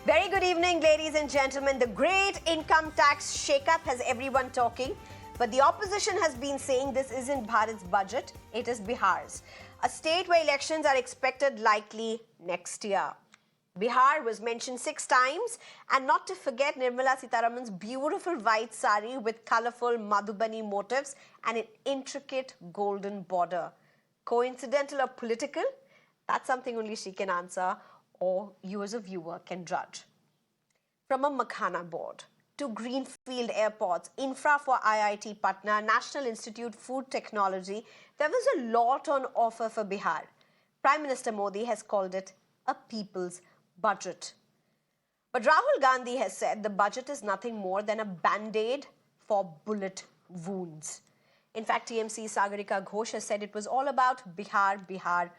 Very good evening, ladies and gentlemen. The great income tax shake-up has everyone talking. But the opposition has been saying this isn't Bharat's budget, it is Bihar's. A state where elections are expected likely next year. Bihar was mentioned 6 times, and not to forget Nirmala Sitharaman's beautiful white sari with colourful Madhubani motifs and an intricate golden border. Coincidental or political? That's something only she can answer, or you as a viewer can judge. From a Makhana board to greenfield airports, infra for IIT Patna, National Institute Food Technology, there was a lot on offer for Bihar. Prime Minister Modi has called it a people's budget. But Rahul Gandhi has said the budget is nothing more than a band-aid for bullet wounds. In fact, TMC Sagarika Ghosh has said it was all about Bihar, Bihar,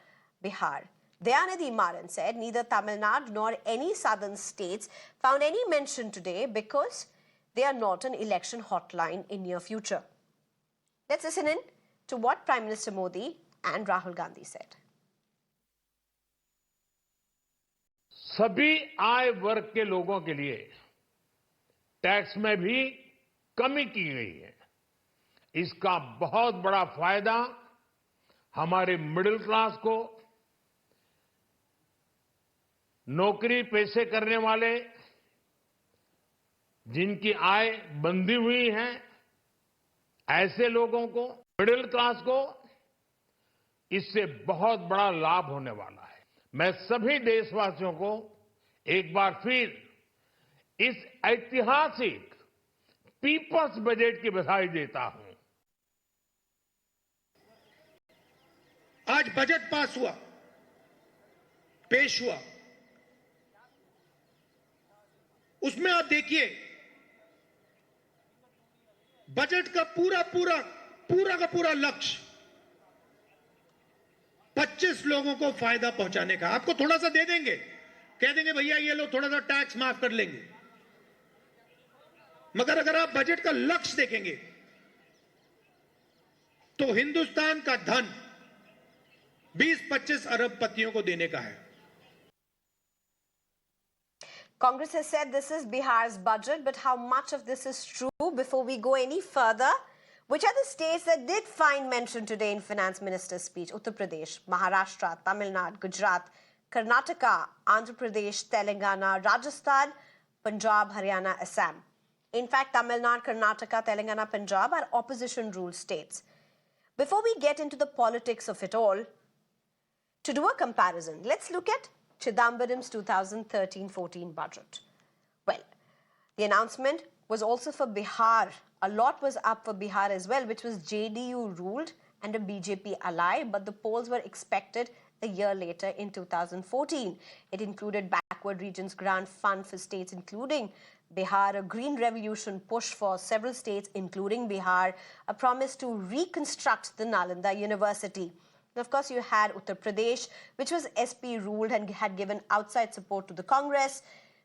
Bihar. Dayanidhi Maran said neither Tamil Nadu nor any southern states found any mention today because they are not an election hotline in near future. Let's listen in to what Prime Minister Modi and Rahul Gandhi said. सभी आय वर्ग के लोगों के लिए tax में भी कमी की गई है। इसका बहुत बड़ा फायदा हमारे मिडिल क्लास को, नौकरी पेशे करने वाले जिनकी आय बंधी हुई है, ऐसे लोगों को, मिडिल क्लास को इससे बहुत बड़ा लाभ होने वाला है। मैं सभी देशवासियों को एक बार फिर इस ऐतिहासिक पीपल्स बजट की बधाई देता हूं। आज बजट पास हुआ, पेश हुआ, उसमें आप देखिए बजट का पूरा लक्ष्य 25 लोगों को फायदा पहुंचाने का। आपको थोड़ा सा दे देंगे, कह देंगे भैया ये लो थोड़ा सा टैक्स माफ कर लेंगे, मगर अगर आप बजट का लक्ष्य देखेंगे तो हिंदुस्तान का धन 20-25 अरबपतियों को देने का है। Congress has said this is Bihar's budget, but how much of this is true? Before we go any further, which are the states that did find mention today in Finance Minister's speech? Uttar Pradesh, Maharashtra, Tamil Nadu, Gujarat, Karnataka, Andhra Pradesh, Telangana, Rajasthan, Punjab, Haryana, Assam. In fact, Tamil Nadu, Karnataka, Telangana, Punjab are opposition-ruled states. Before we get into the politics of it all, to do a comparison, let's look at Chidambaram's 2013-14 budget. Well, the announcement was also for Bihar. A lot was up for Bihar as well, which was JDU ruled and a BJP ally, but the polls were expected a year later in 2014. It included backward regions grant fund for states including Bihar, a green revolution push for several states including Bihar, a promise to reconstruct the Nalanda University. And of course, you had Uttar Pradesh, which was SP ruled and had given outside support to the Congress.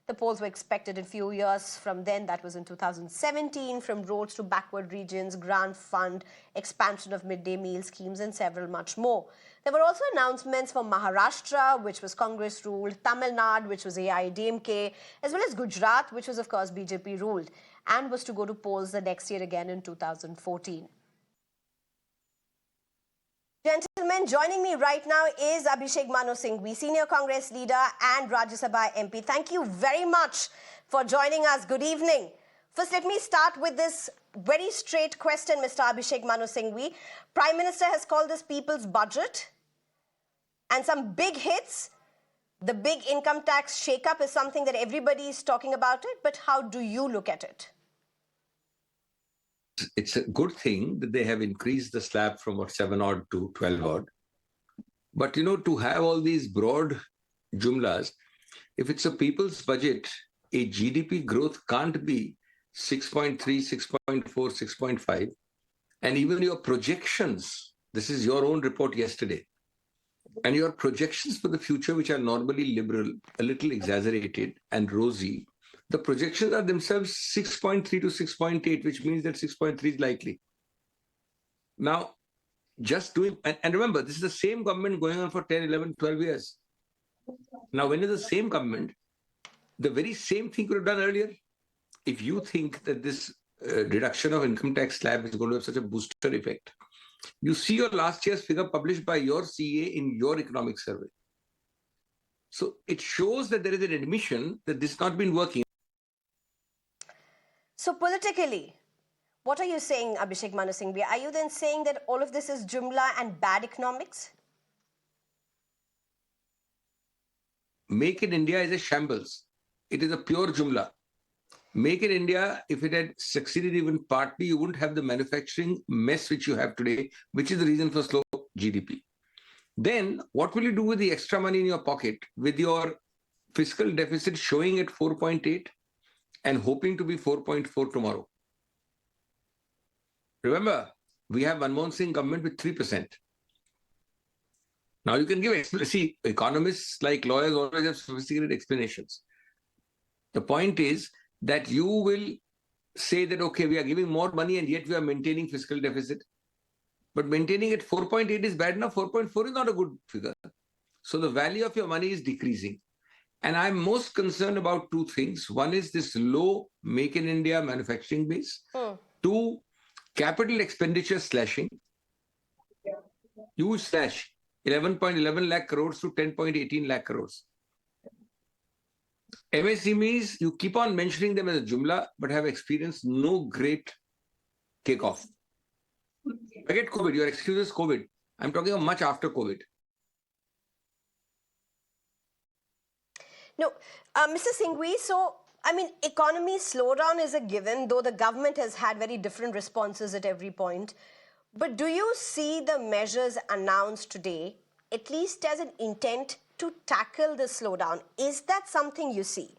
The polls were expected in a few years from then. That was in 2017, from roads to backward regions, grant fund, expansion of midday meal schemes, and several much more. There were also announcements for Maharashtra, which was Congress ruled, Tamil Nadu, which was AIDMK, as well as Gujarat, which was, of course, BJP ruled, and was to go to polls the next year again in 2014. Gentlemen, joining me right now is Abhishek Manu Singhvi, Senior Congress Leader and Rajya Sabha MP. Thank you very much for joining us. Good evening. First, let me start with this very straight question, Mr. Abhishek Manu Singhvi. Prime Minister has called this people's budget, and some big hits. The big income tax shake-up is something that everybody is talking about it, but how do you look at it? It's a good thing that they have increased the slab from 7 odd to 12 odd. But, to have all these broad jumlas, if it's a people's budget, a GDP growth can't be 6.3, 6.4, 6.5. And even your projections, this is your own report yesterday, and your projections for the future, which are normally liberal, a little exaggerated and rosy, the projections are themselves 6.3 to 6.8, which means that 6.3 is likely. Now, just doing, and remember, this is the same government going on for 10, 11, 12 years. Now, when is the same government The very same thing could have done earlier. If you think that this reduction of income tax slab is going to have such a booster effect, you see your last year's figure published by your CA in your economic survey. So it shows that there is an admission that this has not been working. So politically, what are you saying, Abhishek Manu Singhvi? Are you then saying that all of this is Jumla and bad economics? Make in India is a shambles. It is a pure Jumla. Make in India, if it had succeeded even partly, you wouldn't have the manufacturing mess which you have today, which is the reason for slow GDP. Then what will you do with the extra money in your pocket with your fiscal deficit showing at 4.8 and hoping to be 4.4 tomorrow? Remember, we have Manmohan Singh government with 3%. Now you can give, see, economists like lawyers always have sophisticated explanations. The point is that you will say that, okay, we are giving more money and yet we are maintaining fiscal deficit. But maintaining at 4.8 is bad enough. 4.4 is not a good figure. So the value of your money is decreasing. And I'm most concerned about two things. One is this low Make in India manufacturing base. Two, capital expenditure slashing. Huge slash. 11.11 lakh crores to 10.18 lakh crores. MSMEs, you keep on mentioning them as a Jumla, but have experienced no great takeoff. Forget COVID, your excuse is COVID. I'm talking of much after COVID. No, Mr. Singhvi, so, I mean, economy slowdown is a given, though the government has had very different responses at every point. But do you see the measures announced today, at least as an intent to tackle the slowdown? Is that something you see?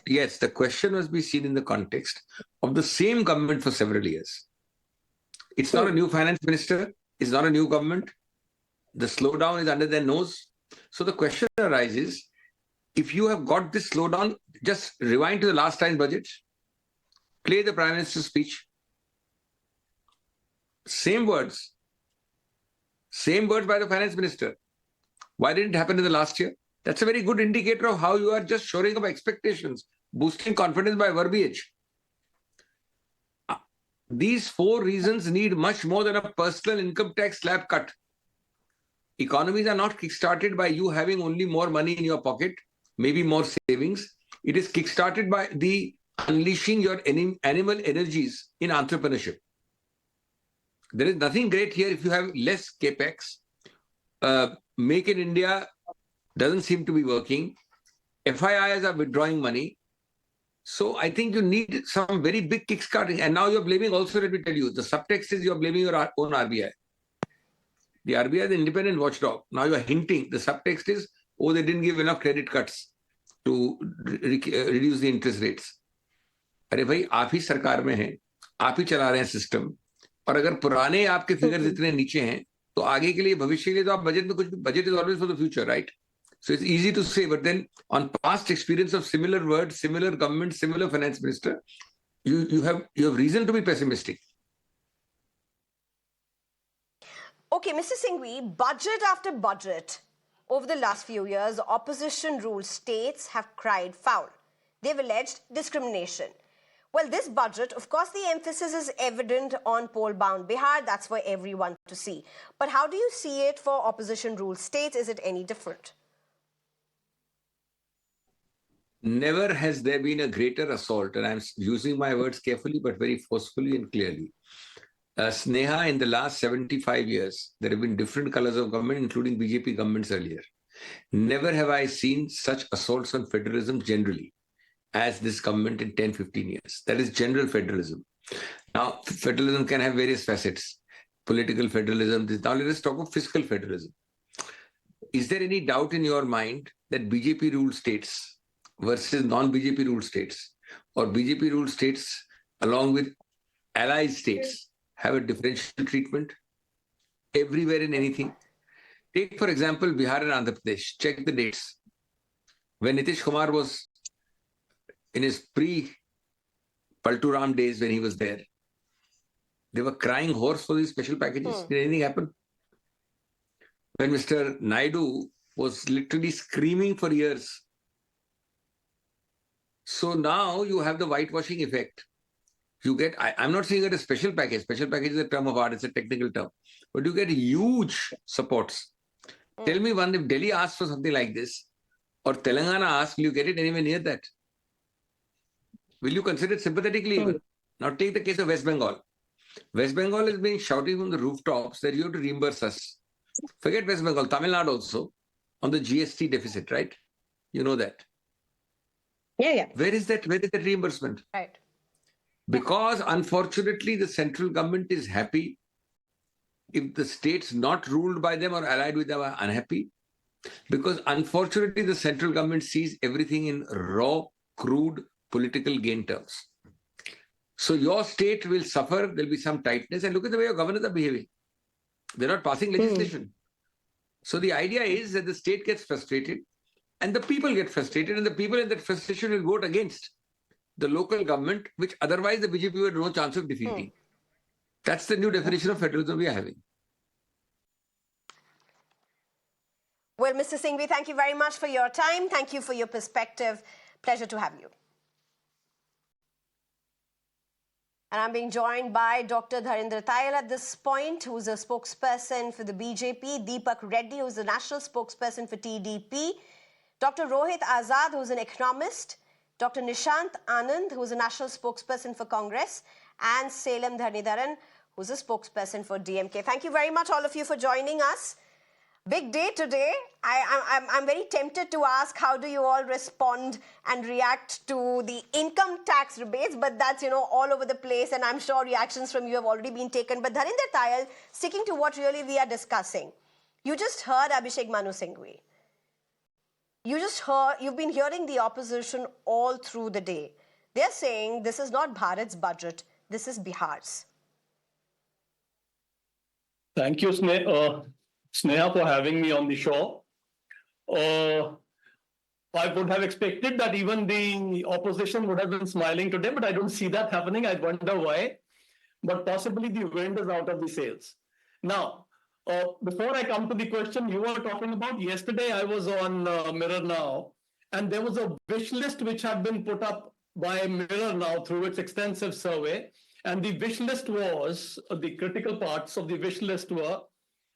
Yes, the question must be seen in the context of the same government for several years. It's not a new finance minister. It's not a new government. The slowdown is under their nose. So the question arises, if you have got this slowdown, just rewind to the last time's budget, play the Prime Minister's speech. Same words by the finance minister. Why didn't it happen in the last year? That's a very good indicator of how you are just shoring up expectations, boosting confidence by verbiage. These four reasons need much more than a personal income tax slab cut. Economies are not kickstarted by you having only more money in your pocket, maybe more savings. It is kickstarted by the unleashing your animal energies in entrepreneurship. There is nothing great here if you have less capex. Make in India doesn't seem to be working. FIIs are withdrawing money. So I think you need some very big kickstarting. And now you're blaming also, let me tell you, the subtext is you're blaming your own RBI. The RBI is the independent watchdog. Now you're hinting. The subtext is, oh, they didn't give enough credit cuts to reduce the interest rates. अरे भाई आप ही सरकार में हैं, आप ही चला रहे हैं सिस्टम, और अगर पुराने आपके फिगर्स इतने नीचे हैं तो आगे के लिए भविष्य के लिए तो आप बजट में कुछ, budget is always for the future, right? So it's easy to say, but then on past experience of similar words, similar government, similar finance minister, you have reason to be pessimistic. Okay, Mr. Singhvi, budget after budget, over the last few years, opposition-ruled states have cried foul. They've alleged discrimination. Well, this budget, of course, the emphasis is evident on poll-bound Bihar. That's for everyone to see. But how do you see it for opposition-ruled states? Is it any different? Never has there been a greater assault, and I'm using my words carefully but very forcefully and clearly. Sneha, in the last 75 years, there have been different colors of government, including BJP governments earlier. Never have I seen such assaults on federalism generally as this government in 10, 15 years. That is general federalism. Now, federalism can have various facets. Political federalism. Now let us talk of fiscal federalism. Is there any doubt in your mind that BJP-ruled states versus non-BJP ruled states, or BJP ruled states along with allied states, have a differential treatment everywhere in anything? Take, for example, Bihar and Andhra Pradesh. Check the dates. When Nitish Kumar was in his pre-Palturam days when he was there, they were crying horse for these special packages. Did anything happen? When Mr. Naidu was literally screaming for years. So now you have the whitewashing effect. You get, I'm not saying that a special package. Special package is a term of art, it's a technical term. But you get huge supports. Tell me one, if Delhi asks for something like this, or Telangana asks, will you get it anywhere near that? Will you consider it sympathetically even? Now take the case of West Bengal. West Bengal has been shouting from the rooftops that you have to reimburse us. Forget West Bengal, Tamil Nadu also, on the GST deficit, right? You know that. Yeah. Where is that reimbursement? Right. Because unfortunately, the central government is happy if the states not ruled by them or allied with them are unhappy. Because unfortunately, the central government sees everything in raw, crude political gain terms. So your state will suffer, there'll be some tightness, and look at the way your governors are behaving. They're not passing legislation. So the idea is that the state gets frustrated and the people get frustrated, and the people in that frustration will vote against the local government, which otherwise the BJP would have no chance of defeating. That's the new definition of federalism we are having. Well, Mr. Singhvi, thank you very much for your time. Thank you for your perspective. Pleasure to have you. And I'm being joined by Dr. Dharendra Tayal at this point, who's a spokesperson for the BJP, Deepak Reddy, who's the national spokesperson for TDP, Dr. Rohit Azad, who's an economist, Dr. Nishant Anand, who's a national spokesperson for Congress, and Salem Dhanidharan, who's a spokesperson for DMK. Thank you very much, all of you, for joining us. Big day today. I'm very tempted to ask, how do you all respond and react to the income tax rebates? But that's, all over the place, and I'm sure reactions from you have already been taken. But Dharendra Tayal, sticking to what really we are discussing, you just heard Abhishek Manu Singhvi. You've been hearing the opposition all through the day. They're saying this is not Bharat's budget, this is Bihar's. Thank you, Sneha, for having me on the show. I would have expected that even the opposition would have been smiling today, but I don't see that happening. I wonder why. But possibly the wind is out of the sails. Now, before I come to the question you were talking about, yesterday I was on Mirror Now, and there was a wish list which had been put up by Mirror Now through its extensive survey. And the wish list was, the critical parts of the wish list were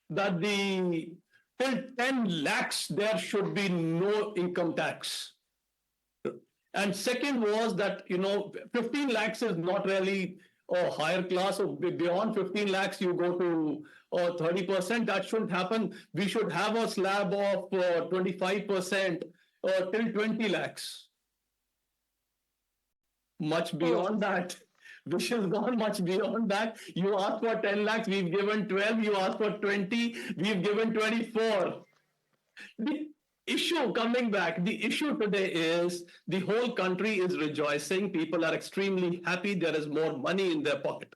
that till 10 lakhs, there should be no income tax. And second was that, 15 lakhs is not really a higher class. So beyond 15 lakhs, you go to 30%. That shouldn't happen. We should have a slab of 25% till 20 lakhs. Much beyond that. Which has gone much beyond that. You asked for 10 lakhs, we've given 12. You asked for 20, we've given 24. The issue, coming back, the issue today is the whole country is rejoicing. People are extremely happy. There is more money in their pocket.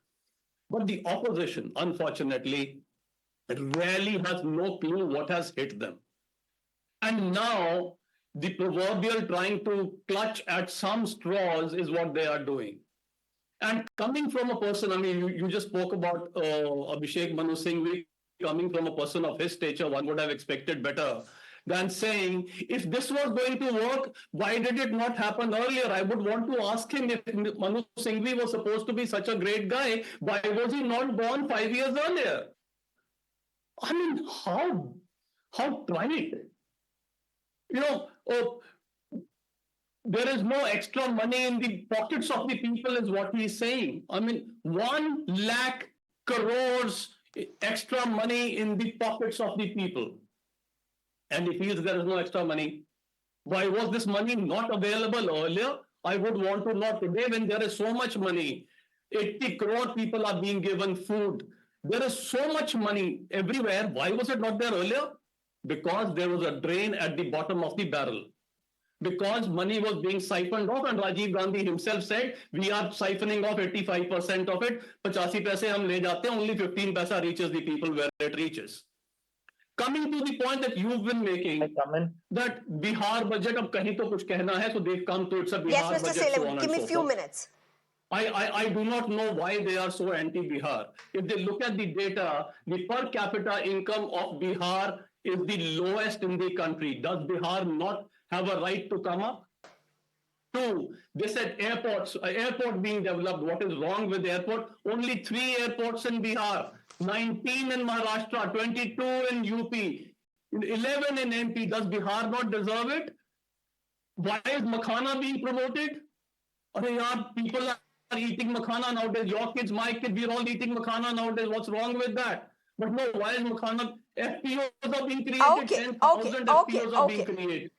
But the opposition, unfortunately, really has no clue what has hit them. And now the proverbial trying to clutch at some straws is what they are doing. And coming from a person, you just spoke about Abhishek Manu Singhvi, coming from a person of his stature, one would have expected better than saying, if this was going to work, why did it not happen earlier? I would want to ask him, if Manu Singhvi was supposed to be such a great guy, why was he not born 5 years earlier? How trite? There is no extra money in the pockets of the people is what he is saying. 1 lakh crores extra money in the pockets of the people. And he feels there is no extra money. Why was this money not available earlier? I would want to know today when there is so much money. 80 crore people are being given food. There is so much money everywhere. Why was it not there earlier? Because there was a drain at the bottom of the barrel. Because money was being siphoned off, and Rajiv Gandhi himself said, we are siphoning off 85% of it. 85 paise hum le jate hain, only 15 paisa reaches the people where it reaches. Coming to the point that you've been making, that Bihar budget, ab kahin to kuch kehna hai, so they've come to it's a Bihar yes, Mr. budget. Salem, give me a few minutes. I do not know why they are so anti-Bihar. If they look at the data, the per capita income of Bihar is the lowest in the country. Does Bihar not have a right to come up? Two, they said airport being developed. What is wrong with the airport? Only 3 airports in Bihar, 19 in Maharashtra, 22 in UP, 11 in MP. Does Bihar not deserve it? Why is makhana being promoted? People are eating makhana nowadays. Your kids, my kids, we're all eating makhana nowadays. What's wrong with that? But no, why is makhana? FPOs are being created. 10,000 FPOs are being created.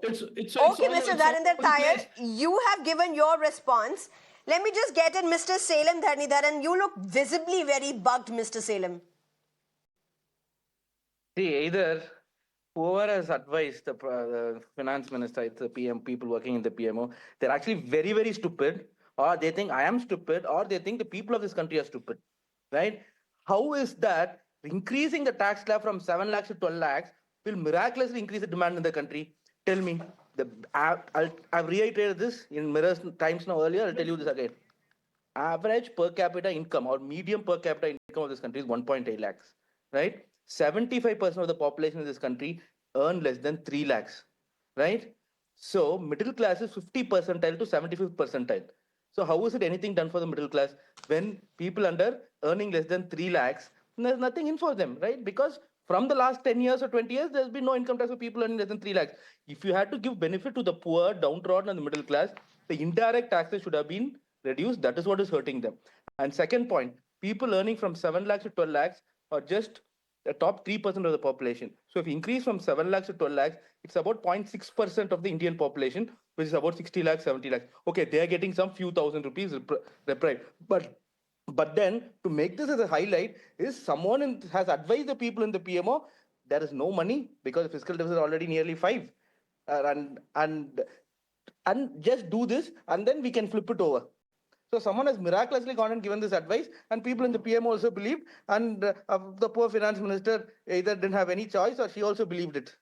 It's Okay, all, Mr. Dharinder Tyre, you have given your response. Let me just get in Mr. Salem Dharnidhar, and you look visibly very bugged, Mr. Salem. See, either whoever has advised the finance minister, it's the PM, people working in the PMO, they're actually very, very stupid, or they think I am stupid, or they think the people of this country are stupid, right? How is that increasing the tax slab from 7 lakhs to 12 lakhs will miraculously increase the demand in the country? Tell me. I've reiterated this in mirrors times now earlier. I'll tell you this again. Average per capita income or medium per capita income of this country is 1.8 lakhs, right? 75% of the population in this country earn less than 3 lakhs, right? So middle class is 50 percentile to 75th percentile. So how is it anything done for the middle class when people under earning less than 3 lakhs, there's nothing in for them, right? Because from the last 10 years or 20 years, there's been no income tax for people earning less than 3 lakhs. If you had to give benefit to the poor, downtrodden, and the middle class, the indirect taxes should have been reduced. That is what is hurting them. And second point, people earning from 7 lakhs to 12 lakhs are just the top 3% of the population. So if you increase from 7 lakhs to 12 lakhs, it's about 0.6% of the Indian population, which is about 60 lakhs, 70 lakhs. Okay, they are getting some few thousand rupees reprieve. But then to make this as a highlight is someone has advised the people in the PMO, there is no money because the fiscal deficit is already nearly 5. And just do this and then we can flip it over. So someone has miraculously gone and given this advice, and people in the PM also believed, and the poor finance minister either didn't have any choice or she also believed it.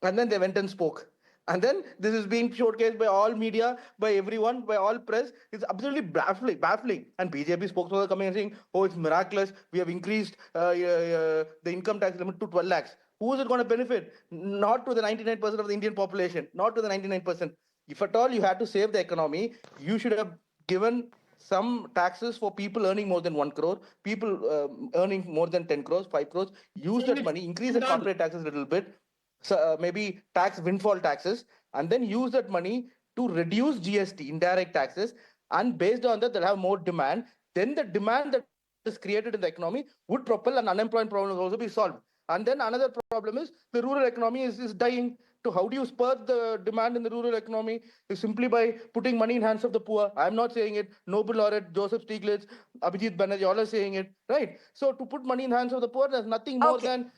And then they went and spoke. And then this is being showcased by all media, by everyone, by all press. It's absolutely baffling. And BJP spokesperson coming and saying, oh, it's miraculous. We have increased the income tax limit to 12 lakhs. Who is it going to benefit? Not to the 99% of the Indian population. Not to the 99%. If at all you had to save the economy, you should have given some taxes for people earning more than 1 crore, people earning more than 10 crores, 5 crores. Use that money, increase the corporate taxes a little bit. So maybe tax windfall taxes, and then use that money to reduce GST, indirect taxes, and based on that, they'll have more demand. Then the demand that is created in the economy would propel, and unemployment problem will also be solved. And then another problem is the rural economy is dying. So how do you spur the demand in the rural economy? Is simply by putting money in hands of the poor. I'm not saying it. Nobel laureate Joseph Stiglitz, Abhijit Banerjee, all are saying it, right? So to put money in hands of the poor, there's nothing more than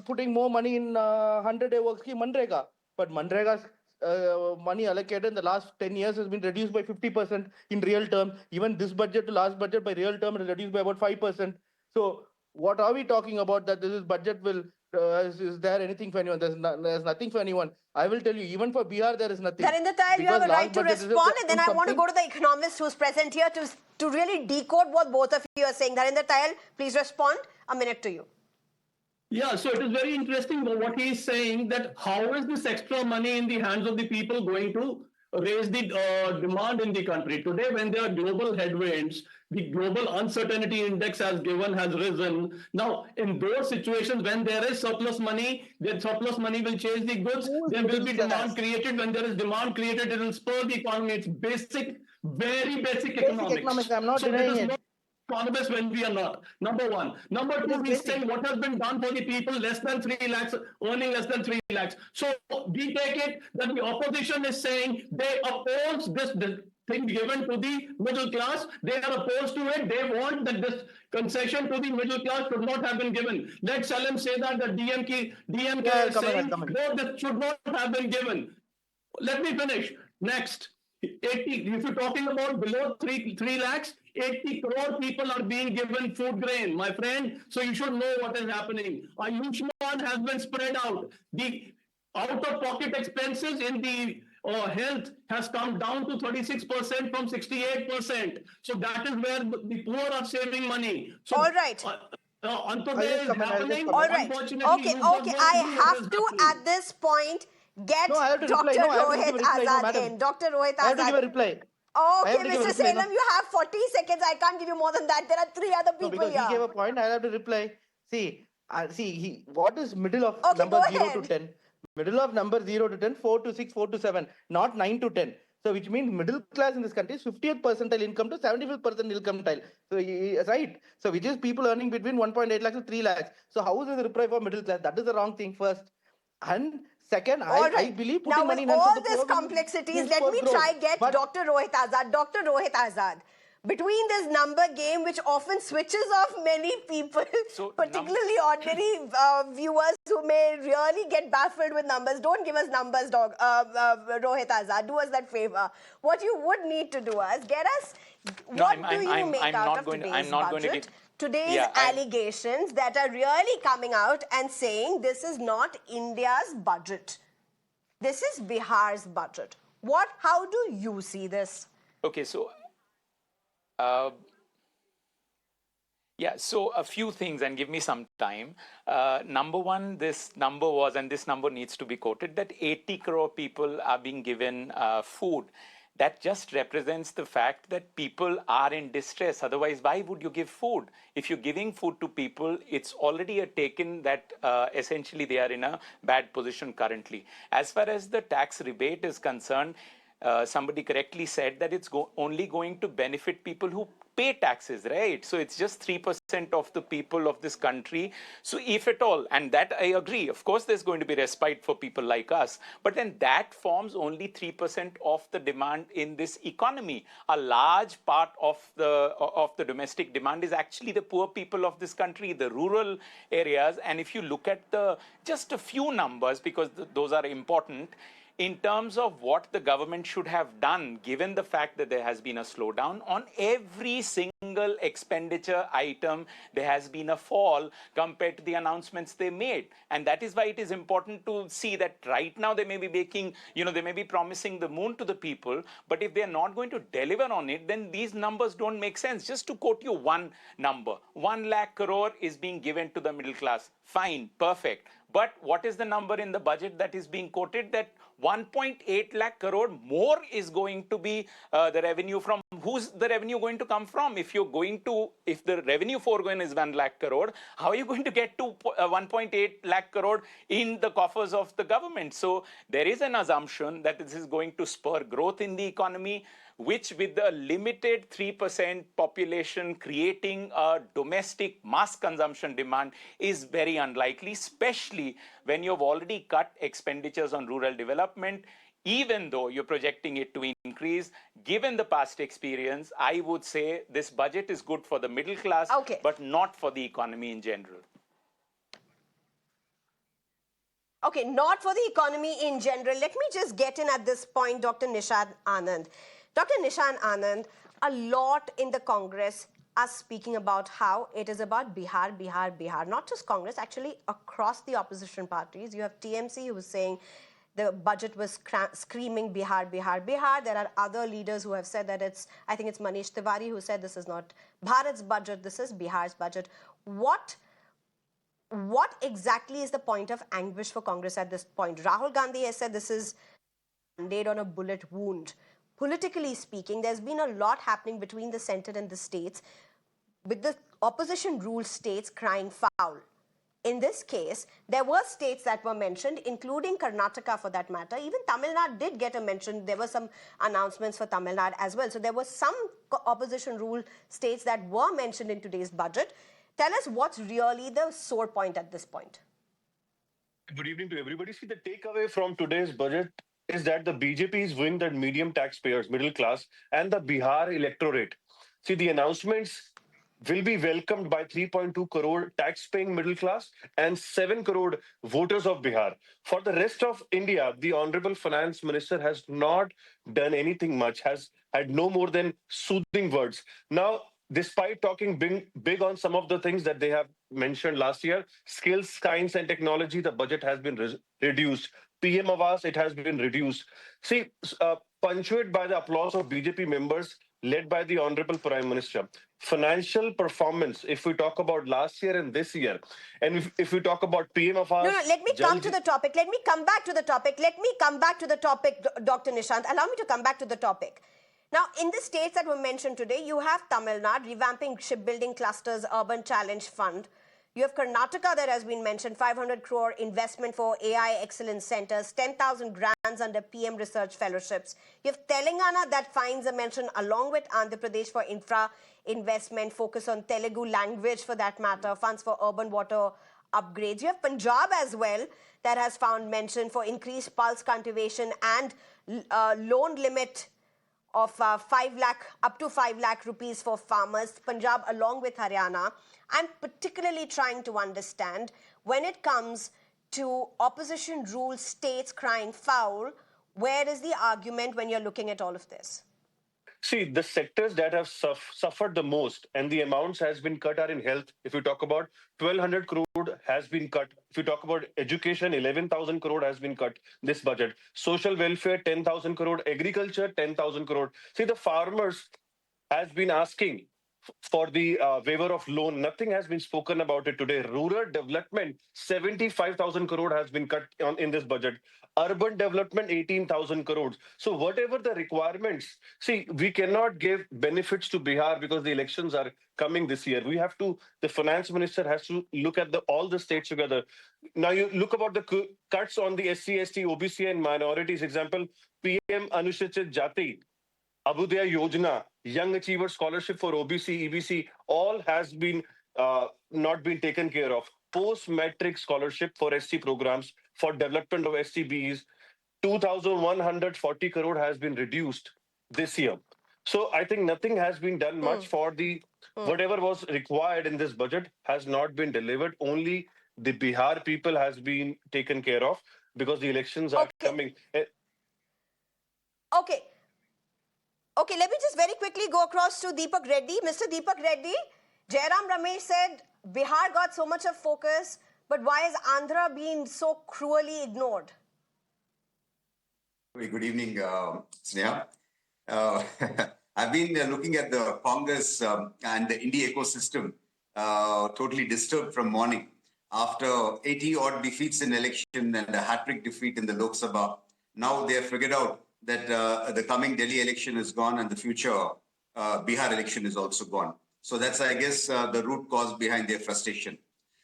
putting more money in 100-day work scheme, Manrega. But Manrega's money allocated in the last 10 years has been reduced by 50% in real terms. Even this budget to last budget by real term is reduced by about 5%. So what are we talking about that this budget will, is there anything for anyone? There's nothing for anyone. I will tell you, even for Bihar, there is nothing. Dharinder Tyre, you have a right to respond, and then I want to go to the economist who's present here to really decode what both of you are saying. Dharinder Tyre, please respond. A minute to you. Yeah, so it is very interesting what he is saying, that how is this extra money in the hands of the people going to raise the demand in the country? Today, when there are global headwinds, the global uncertainty index has risen. Now, in those situations, when there is surplus money, then surplus money will chase the goods. There will be demand created. When there is demand created, it will spur the economy. It's very basic economics. I'm not denying it. Economists when we are not. Number one. Number two, we say what has been done for the people less than 3 lakhs, earning less than 3 lakhs. So we take it that the opposition is saying they oppose this thing given to the middle class. They are opposed to it. They want that this concession to the middle class should not have been given. Let Salim say that the DMK is saying, no, this should not have been given. Let me finish. Next. 80, if you're talking about below 3 lakhs, 80 crore people are being given food grain, my friend. So you should know what is happening. Ayushman has been spread out. The out-of-pocket expenses in the health has come down to 36% from 68%. So that is where the poor are saving money. So, all right. Andhra I'll just is come in, I'll just happening. come All in. right. Unfortunately, Okay, you don't okay. want I to know what is have to, happening. at this point, get No, I have to reply. Dr. No, I have to give a Rohit reply. No, Azad madam. in. Dr. Rohit I have to give a Azad. reply. I have Okay, to give a Mr. reply, no? Salem, you have 40 seconds. I can't give you more than that. There are three other No, people because he gave here. a point, I have to reply. See, what is middle of Okay, go number 0 to ahead. 10? Middle of number 0 to 10, 4 to 6, 4 to 7, not 9 to 10. So, which means middle class in this country is 50th percentile income to 75th percentile income tile. So, right. So, which is people earning between 1.8 lakhs to 3 lakhs. So, how is this a reply for middle class? That is the wrong thing first. And second, All I right. believe Now, putting with money in hands all of the these poor complexities, will let spur me growth. try get But Dr. Rohit Azad. Dr. Rohit Azad. Between this number game, which often switches off many people, particularly ordinary viewers who may really get baffled with numbers, don't give us numbers, Rohit Azad. Do us that favor. What you would need to do is get us, No, what do you make I'm out not of going to, today's I'm not going to budget? give. Today's Yeah, allegations that are really coming out and saying this is not India's budget. This is Bihar's budget. How do you see this? Okay, so uh, yeah, so a few things, and give me some time. Number one, this number was, and this number needs to be quoted, that 80 crore people are being given food. That just represents the fact that people are in distress. Otherwise, why would you give food? If you're giving food to people, it's already a taken that essentially they are in a bad position currently. As far as the tax rebate is concerned, somebody correctly said that it's only going to benefit people who pay taxes, right? So it's just 3% of the people of this country. So if at all, and that I agree, of course there's going to be respite for people like us, but then that forms only 3% of the demand in this economy. A large part of the domestic demand is actually the poor people of this country, the rural areas. And if you look at just a few numbers, because those are important, in terms of what the government should have done, given the fact that there has been a slowdown on every single expenditure item, there has been a fall compared to the announcements they made. And that is why it is important to see that right now they may be making, they may be promising the moon to the people, but if they're not going to deliver on it, then these numbers don't make sense. Just to quote you one number, 1 lakh crore is being given to the middle class. Fine, perfect. But what is the number in the budget that is being quoted? That 1.8 lakh crore more is going to be the revenue from. Who's the revenue going to come from? If the revenue foregone is 1 lakh crore, how are you going to get to 1.8 lakh crore in the coffers of the government? So there is an assumption that this is going to spur growth in the economy, which with the limited 3% population creating a domestic mass consumption demand is very unlikely, especially when you've already cut expenditures on rural development. Even though you're projecting it to increase, given the past experience, I would say this budget is good for the middle class, but not for the economy in general. Okay, not for the economy in general. Let me just get in at this point, Dr. Nishant Anand. Dr. Nishant Anand, a lot in the Congress are speaking about how it is about Bihar, Bihar, Bihar. Not just Congress, actually across the opposition parties. You have TMC who is saying the budget was screaming Bihar, Bihar, Bihar. There are other leaders who have said that I think it's Manish Tiwari who said this is not Bharat's budget, this is Bihar's budget. What exactly is the point of anguish for Congress at this point? Rahul Gandhi has said this is laid on a bullet wound. Politically speaking, there's been a lot happening between the center and the states, with the opposition ruled states crying foul. In this case, there were states that were mentioned, including Karnataka for that matter. Even Tamil Nadu did get a mention. There were some announcements for Tamil Nadu as well. So there were some opposition ruled states that were mentioned in today's budget. Tell us what's really the sore point at this point. Good evening to everybody. See, the takeaway from today's budget is that the BJP is winning the medium taxpayers, middle class, and the Bihar electorate. See, the announcements will be welcomed by 3.2 crore tax-paying middle class and 7 crore voters of Bihar. For the rest of India, the Honorable Finance Minister has not done anything much, has had no more than soothing words. Now, despite talking big on some of the things that they have mentioned last year, skills, science, and technology, the budget has been reduced. PM Awas, it has been reduced. See, punctuated by the applause of BJP members, led by the Honorable Prime Minister. Financial performance, if we talk about last year and this year, and if we talk about PM of ours... No, let me come to the topic. Let me come back to the topic. Dr. Nishant. Allow me to come back to the topic. Now, in the states that were mentioned today, you have Tamil Nadu revamping shipbuilding clusters, urban challenge fund. You have Karnataka that has been mentioned, 500 crore investment for AI excellence centers, 10,000 grants under PM research fellowships. You have Telangana that finds a mention along with Andhra Pradesh for infra investment, focus on Telugu language for that matter, funds for urban water upgrades. You have Punjab as well that has found mention for increased pulse cultivation and loan limit of 5 lakh, up to 5 lakh rupees for farmers. Punjab along with Haryana. I'm particularly trying to understand when it comes to opposition rule states crying foul, where is the argument when you're looking at all of this? See, the sectors that have suffered the most and the amounts has been cut are in health. If you talk about 1,200 crore has been cut. If you talk about education, 11,000 crore has been cut this budget. Social welfare, 10,000 crore. Agriculture, 10,000 crore. See, the farmers has been asking for the waiver of loan. Nothing has been spoken about it today. Rural development, 75,000 crore has been cut in this budget. Urban development, 18,000 crores. So whatever the requirements, see, we cannot give benefits to Bihar because the elections are coming this year. We have to, the finance minister has to look at all the states together. Now you look about the cuts on the SC, ST, OBC and minorities. Example, PM Anusuchit Jati, Abhyudaya Yojana, Young Achiever Scholarship for OBC, EBC, all has been not been taken care of. Post-matric scholarship for ST programs for development of STBs, 2,140 crore has been reduced this year. So I think nothing has been done much for the whatever was required in this budget has not been delivered. Only the Bihar people has been taken care of because the elections are coming. Okay, let me just very quickly go across to Deepak Reddy. Mr. Deepak Reddy, Jairam Ramesh said Bihar got so much of focus, but why has Andhra been so cruelly ignored? Very good evening, Sneha. I've been looking at the Congress and the India ecosystem totally disturbed from morning. After 80 odd defeats in election and a hat-trick defeat in the Lok Sabha, now they have figured out that the coming Delhi election is gone and the future Bihar election is also gone. So that's, I guess, the root cause behind their frustration.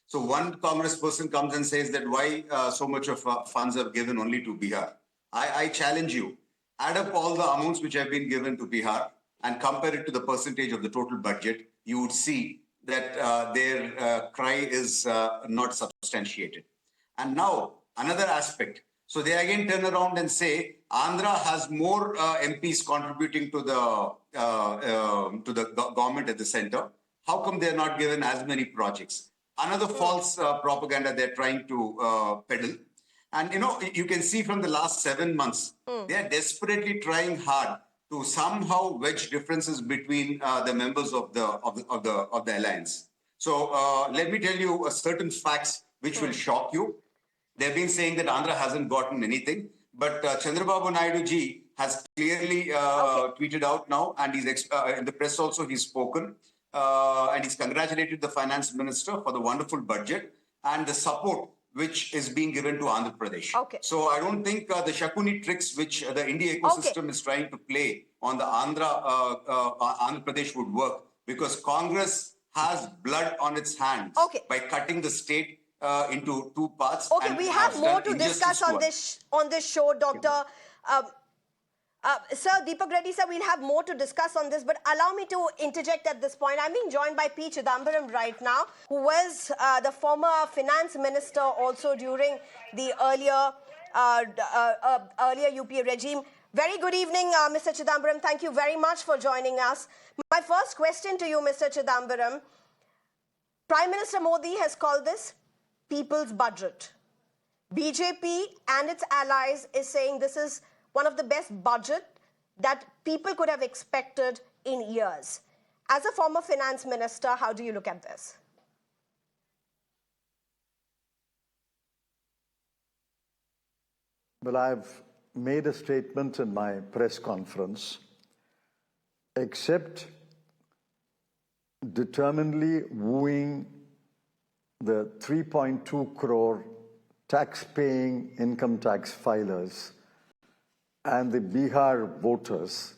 So one Congress person comes and says that why so much of funds are given only to Bihar. I challenge you, add up all the amounts which have been given to Bihar and compare it to the percentage of the total budget, you would see that their cry is not substantiated. And now, another aspect. So they again turn around and say, Andhra has more MPs contributing to the government at the center. How come they're not given as many projects? Another false propaganda they're trying to peddle. And, you know, you can see from the last 7 months, they are desperately trying hard to somehow wedge differences between the members of the alliance. So let me tell you certain facts which will shock you. They've been saying that Andhra hasn't gotten anything, but Chandrababu Naidu ji has clearly tweeted out now, and he's in the press also he's spoken, and he's congratulated the finance minister for the wonderful budget and the support which is being given to Andhra Pradesh. Okay. So I don't think the Shakuni tricks which the India ecosystem is trying to play on the Andhra Pradesh would work, because Congress has blood on its hands by cutting the state into two parts. Okay, we have more to discuss on this show, Dr. Sir, Deepak Reddy sir, we'll have more to discuss on this, but allow me to interject at this point. I'm being joined by P. Chidambaram right now, who was the former finance minister also during the earlier UPA regime. Very good evening, Mr. Chidambaram. Thank you very much for joining us. My first question to you, Mr. Chidambaram. Prime Minister Modi has called this people's budget. BJP and its allies is saying this is one of the best budget that people could have expected in years. As a former finance minister, how do you look at this? Well, I've made a statement in my press conference except determinedly wooing the 3.2 crore tax-paying income tax filers and the Bihar voters,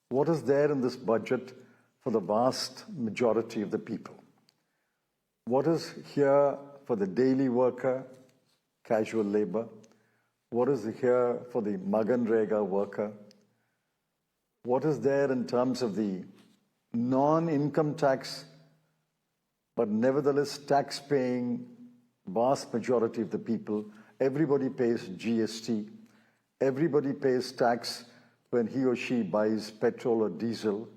what is there in this budget for the vast majority of the people? What is here for the daily worker, casual labor? What is here for the Maganrega worker? What is there in terms of the non-income tax, but nevertheless tax-paying vast majority of the people? Everybody pays GST. Everybody pays tax when he or she buys petrol or diesel.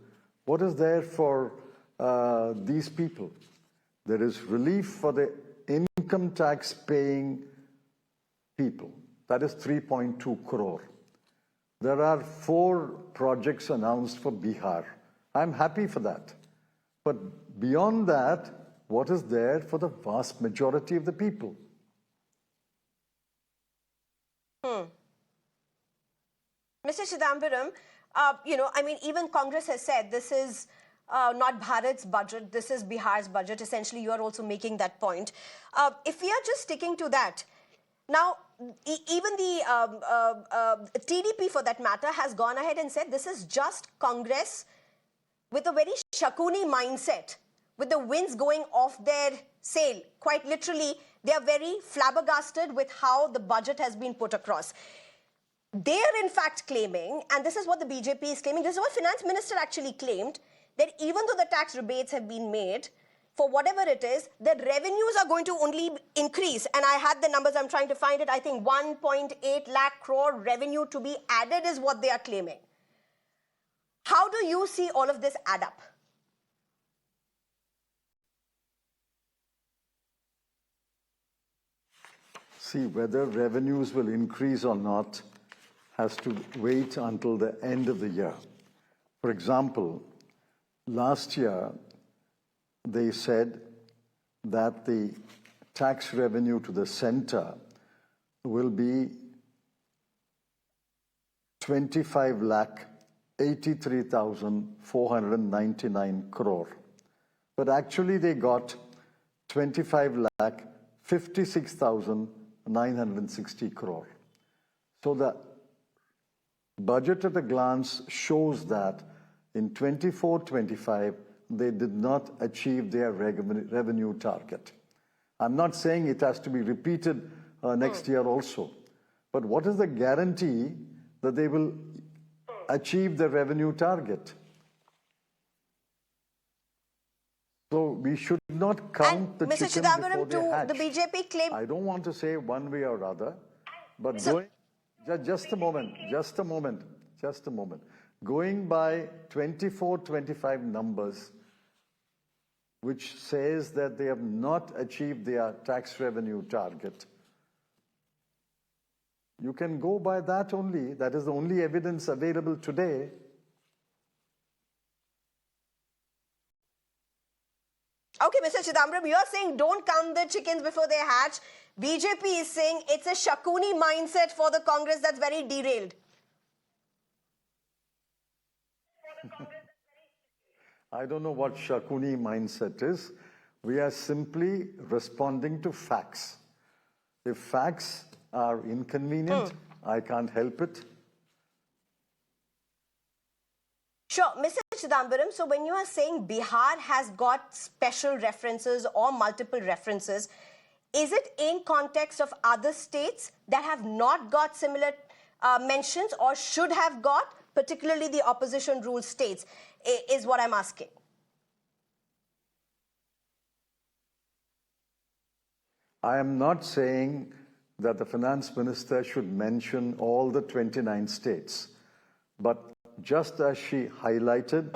What is there for these people? There is relief for the income tax paying people. That is 3.2 crore. There are 4 projects announced for Bihar. I'm happy for that. But beyond that, what is there for the vast majority of the people? Mr. Chidambaram, even Congress has said this is not Bharat's budget, this is Bihar's budget. Essentially, you are also making that point. If we are just sticking to that, now, even the TDP, for that matter, has gone ahead and said this is just Congress with a very Shakuni mindset, with the winds going off their sail. Quite literally, they are very flabbergasted with how the budget has been put across. They are in fact claiming, and this is what the BJP is claiming, this is what Finance Minister actually claimed, that even though the tax rebates have been made, for whatever it is, the revenues are going to only increase. And I had the numbers, I'm trying to find it. I think 1.8 lakh crore revenue to be added is what they are claiming. How do you see all of this add up? See, whether revenues will increase or not has to wait until the end of the year. For example, last year, they said that the tax revenue to the center will be 25,83,499 crore. But actually they got 25,56,960 crore. So the budget at a glance shows that in 24-25, they did not achieve their revenue target. I'm not saying it has to be repeated next year also, but what is the guarantee that they will achieve the revenue target? So we should not count the chicken before they hatch. The BJP claim. I don't want to say one way or other, but just a moment. Going by 24-25 numbers, which says that they have not achieved their tax revenue target. You can go by that only. That is the only evidence available today. Okay, Mr. Chidambaram, you are saying don't count the chickens before they hatch. BJP is saying it's a Shakuni mindset for the Congress that's very derailed. I don't know what Shakuni mindset is. We are simply responding to facts. If facts are inconvenient, I can't help it. Sure. Mr. Chidambaram, so when you are saying Bihar has got special references or multiple references, is it in context of other states that have not got similar mentions or should have got, particularly the opposition ruled states, is what I'm asking. I am not saying that the finance minister should mention all the 29 states, but just as she highlighted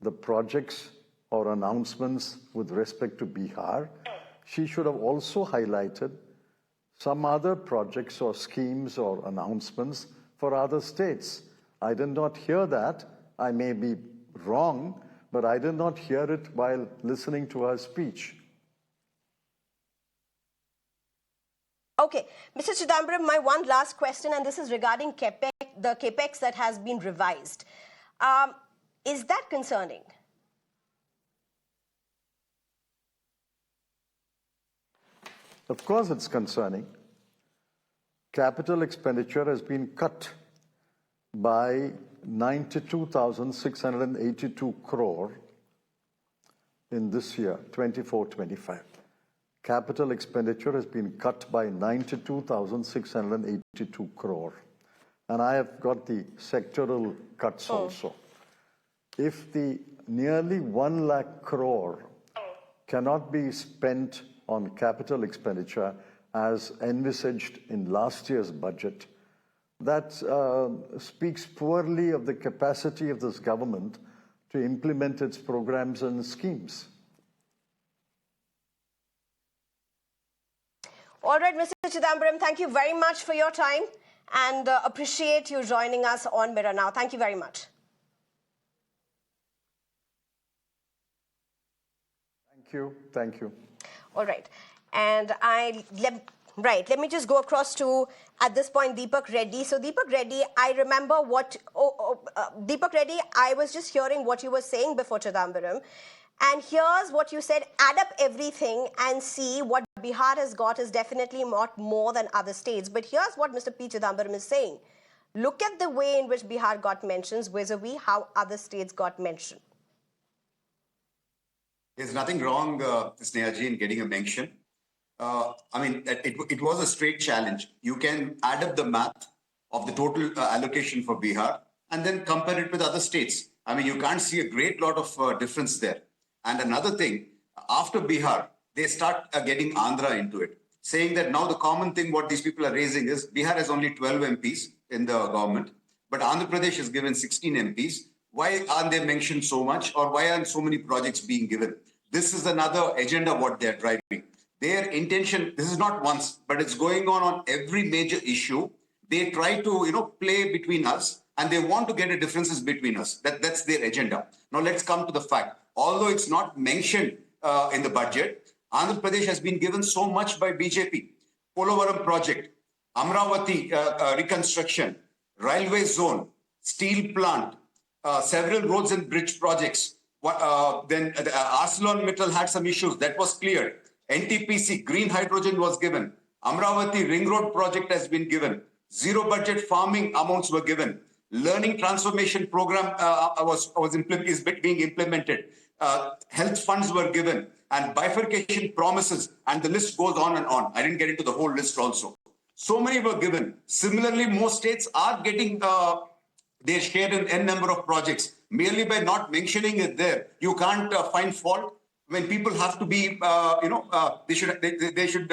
the projects or announcements with respect to Bihar, she should have also highlighted some other projects or schemes or announcements for other states. I did not hear that. I may be wrong, but I did not hear it while listening to her speech. Okay, Mr. Chidambaram, my one last question, and this is regarding CAPEX, the CAPEX that has been revised. Is that concerning? Of course it's concerning. Capital expenditure has been cut by 92,682 crore in this year, 24-25. Capital expenditure has been cut by 92,682 crore. And I have got the sectoral cuts also. If the nearly 1 lakh crore cannot be spent on capital expenditure as envisaged in last year's budget, that speaks poorly of the capacity of this government to implement its programs and schemes. All right, Mr. Chidambaram, thank you very much for your time and appreciate you joining us on Mirror Now. Thank you very much. Thank you. Thank you. All right. And let me just go across to, at this point, Deepak Reddy. So Deepak Reddy, I remember what, Deepak Reddy, I was just hearing what you were saying before Chidambaram. And here's what you said, add up everything and see what Bihar has got is definitely not more than other states. But here's what Mr. P. Chidambaram is saying. Look at the way in which Bihar got mentions vis-a-vis how other states got mentioned. There's nothing wrong, Snehaji, in getting a mention. I mean, it was a straight challenge. You can add up the math of the total allocation for Bihar and then compare it with other states. I mean, you can't see a great lot of difference there. And another thing, after Bihar, they start getting Andhra into it, saying that now the common thing what these people are raising is Bihar has only 12 MPs in the government, but Andhra Pradesh is given 16 MPs. Why aren't they mentioned so much, or why aren't so many projects being given? This is another agenda what they're driving. Their intention, this is not once, but it's going on every major issue. They try to, play between us, and they want to get a differences between us. That's their agenda. Now let's come to the fact. Although it's not mentioned in the budget, Andhra Pradesh has been given so much by BJP. Polavaram project, Amravati reconstruction, railway zone, steel plant, several roads and bridge projects. Then ArcelorMittal had some issues. That was cleared. NTPC, green hydrogen was given. Amravati ring road project has been given. Zero budget farming amounts were given. Learning transformation program is being implemented. Health funds were given, and bifurcation promises, and the list goes on and on. I didn't get into the whole list also. So many were given. Similarly, most states are getting their share in n number of projects. Merely by not mentioning it there, you can't find fault. When people have to be, they should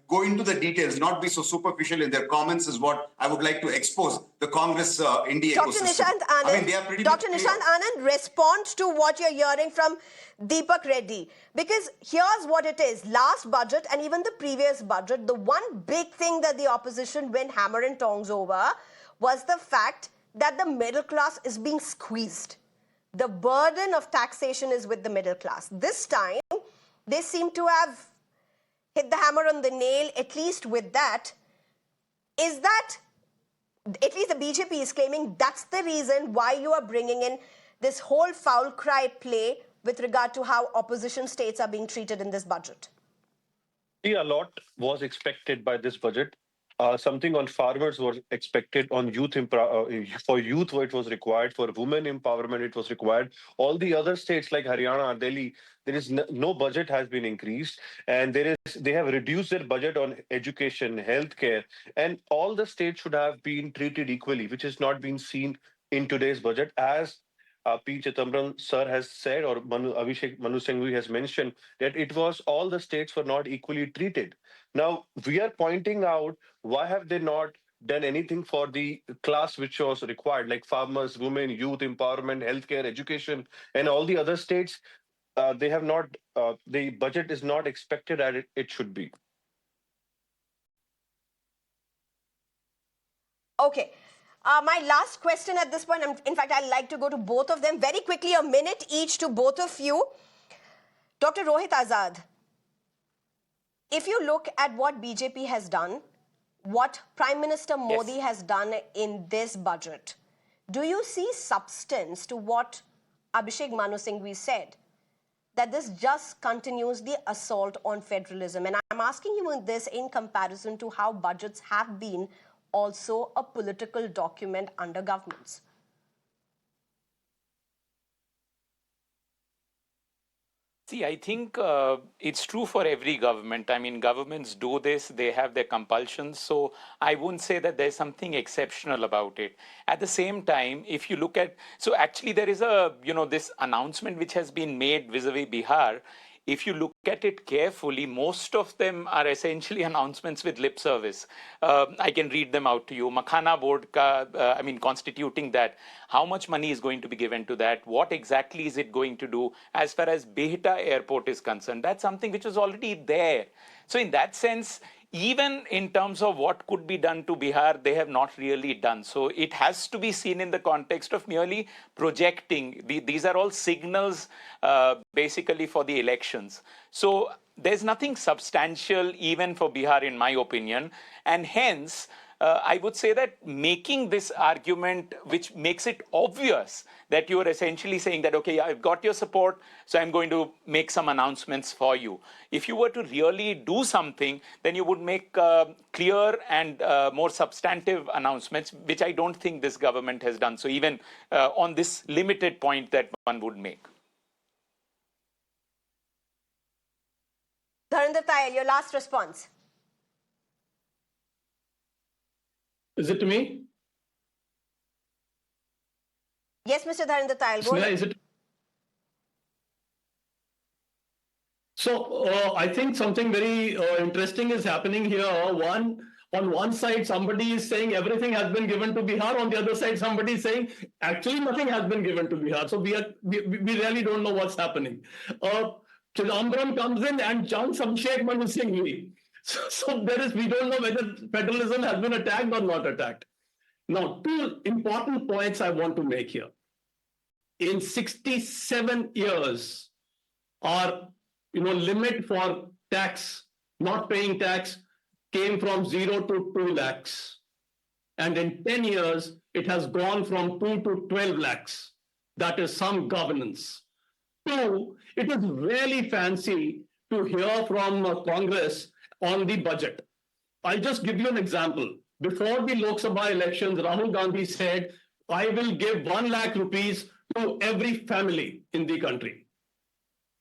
go into the details, not be so superficial in their comments, is what I would like to expose the Congress NDA Dr. ecosystem. Nishant Anand, I mean, they are pretty Dr. much Nishant Anand, respond to what you're hearing from Deepak Reddy. Because here's what it is. Last budget and even the previous budget, the one big thing that the opposition went hammer and tongs over was the fact that the middle class is being squeezed. The burden of taxation is with the middle class. This time, they seem to have hit the hammer on the nail, at least with that. Is that, at least the BJP is claiming, that's the reason why you are bringing in this whole foul cry play with regard to how opposition states are being treated in this budget? See, a lot was expected by this budget. Something on farmers was expected, on youth for youth it was required, for women empowerment it was required. All the other states like Haryana, Delhi, there is no budget has been increased, and they have reduced their budget on education, healthcare, and all the states should have been treated equally, which is not being seen in today's budget. As P. Chidambaram sir has said, or Manu Singhvi has mentioned, that it was all the states were not equally treated. Now, we are pointing out why have they not done anything for the class which was required, like farmers, women, youth empowerment, healthcare, education, and all the other states. They have not, the budget is not expected as it should be. Okay. My last question at this point, in fact, I'd like to go to both of them. Very quickly, a minute each to both of you. Dr. Rohit Azad, if you look at what BJP has done, what Prime Minister Modi has done in this budget, do you see substance to what Abhishek Manu Singhvi said that this just continues the assault on federalism. And I'm asking you this in comparison to how budgets have been also a political document under governments. See, I think it's true for every government. I mean, governments do this, they have their compulsions. So I wouldn't say that there's something exceptional about it. At the same time, if you look at, so actually there is this announcement which has been made vis-a-vis Bihar. If you look at it carefully, most of them are essentially announcements with lip service. I can read them out to you. Makhana board, constituting that. How much money is going to be given to that? What exactly is it going to do? As far as Behta airport is concerned, that's something which is already there. So in that sense, even in terms of what could be done to Bihar, they have not really done. So it has to be seen in the context of merely projecting. These are all signals basically for the elections. So there's nothing substantial even for Bihar, in my opinion. And hence, I would say that making this argument, which makes it obvious that you are essentially saying that, okay, I've got your support, so I'm going to make some announcements for you. If you were to really do something, then you would make clear and more substantive announcements, which I don't think this government has done. So even on this limited point that one would make. Dharinder Tayal, your last response. Is it to me? Yes, Mr. Dharinder Tayal, go ahead. Is it? So I think something very interesting is happening here. On one side, somebody is saying everything has been given to Bihar. On the other side, somebody is saying actually nothing has been given to Bihar. So we really don't know what's happening. Chidambaram comes in and jumps Abhishek Manu Singhvi. So we don't know whether federalism has been attacked or not attacked. Now, two important points I want to make here. In 67 years, our limit for tax, not paying tax, came from 0 to 2 lakhs. And in 10 years, it has gone from 2 to 12 lakhs. That is some governance. Two, it is really fancy to hear from Congress on the budget. I'll just give you an example. Before the Lok Sabha elections, Rahul Gandhi said, I will give 1 lakh rupees to every family in the country.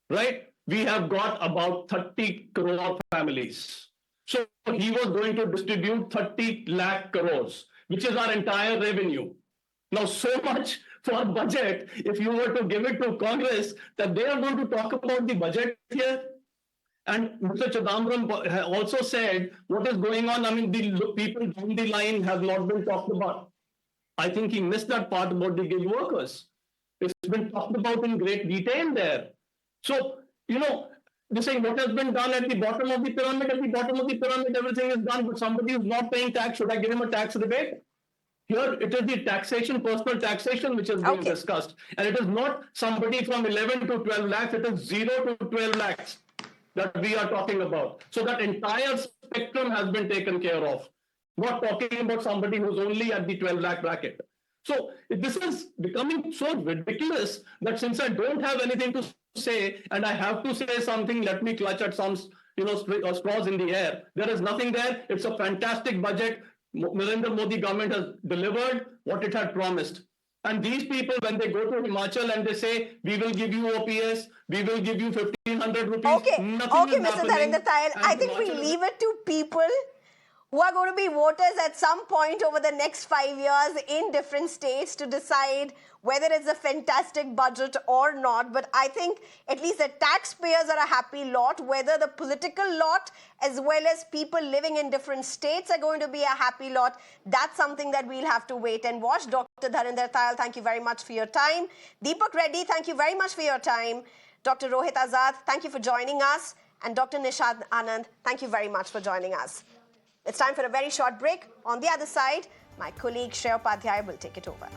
Right? We have got about 30 crore families. So he was going to distribute 30 lakh crores, which is our entire revenue. Now, so much for budget, if you were to give it to Congress, that they are going to talk about the budget here. And Mr. Chidambaram also said, what is going on? I mean, the people down the line have not been talked about. I think he missed that part about the gig workers. It's been talked about in great detail there. So, they're saying what has been done at the bottom of the pyramid. At the bottom of the pyramid, everything is done, but somebody who's not paying tax, should I give him a tax rebate? Here, it is the taxation, personal taxation, which is being discussed. And it is not somebody from 11 to 12 lakhs, it is 0 to 12 lakhs that we are talking about. So that entire spectrum has been taken care of. Not talking about somebody who's only at the 12 lakh bracket. So this is becoming so ridiculous that since I don't have anything to say and I have to say something, let me clutch at some straws in the air. There is nothing there. It's a fantastic budget. Narendra Modi government has delivered what it had promised. And these people, when they go to Himachal and they say, we will give you OPS, we will give you 1,500 rupees. Okay, Mr. Dharinder Tayal, I think we leave it to people who are going to be voters at some point over the next 5 years in different states to decide whether it's a fantastic budget or not. But I think at least the taxpayers are a happy lot, whether the political lot as well as people living in different states are going to be a happy lot. That's something that we'll have to wait and watch. Dr. Dharinder Tayal, thank you very much for your time. Deepak Reddy, thank you very much for your time. Dr. Rohit Azad, thank you for joining us. And Dr. Nishad Anand, thank you very much for joining us. It's time for a very short break. On the other side, my colleague Shreya Upadhyay will take it over.